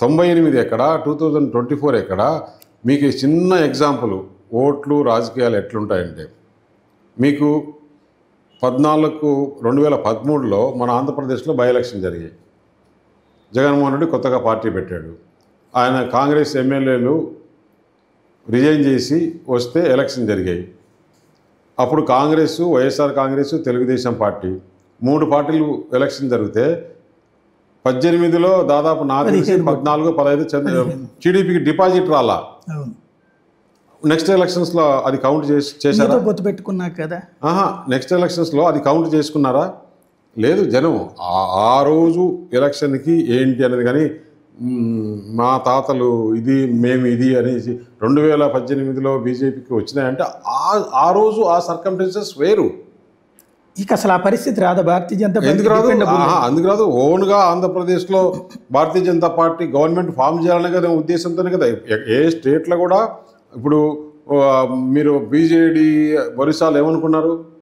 98 ఎక్కడ, 2024 ఎక్కడ? మీకు ఈ చిన్న ఎగ్జాంపుల్ ఓట్లు రాజకీయాలు ఎట్లుంటాయంటే, మీకు 2013లో మన ఆంధ్రప్రదేశ్లో బై ఎలక్షన్ జరిగాయి. జగన్మోహన్ రెడ్డి కొత్తగా పార్టీ పెట్టాడు. ఆయన కాంగ్రెస్ ఎమ్మెల్యేలు రిజైన్ చేసి వస్తే ఎలక్షన్ జరిగాయి. అప్పుడు కాంగ్రెస్, వైఎస్ఆర్ కాంగ్రెస్, తెలుగుదేశం పార్టీ 3 పార్టీలు ఎలక్షన్ జరిగితే 18లో దాదాపు నాకు తెలిసి 14, 15 టీడీపీకి డిపాజిట్ రాలా. నెక్స్ట్ ఎలక్షన్స్లో అది కౌంట్ చేశారా? పొత్తు పెట్టుకున్నారు కదా. నెక్స్ట్ ఎలక్షన్స్లో అది కౌంట్ చేసుకున్నారా? లేదు. జనం ఆ రోజు ఎలక్షన్కి ఏంటి అనేది, కానీ మా తాతలు ఇది మేము ఇది అనేసి 2018లో బీజేపీకి వచ్చినాయంటే ఆ రోజు ఆ సర్కమ్స్టెన్సెస్ వేరు. ఇక అసలు ఆ పరిస్థితి రాదా భారతీయ జనతా పార్టీ? అందుకు రాదు. ఓన్గా ఆంధ్రప్రదేశ్లో Bharatiya Janata party government form చేయాలనే కదా ఉద్దేశంతోనే కదా. ఏ స్టేట్లో కూడా ఇప్పుడు మీరు బీజేడీ ఒరిస్సాలో ఏమనుకున్నారు?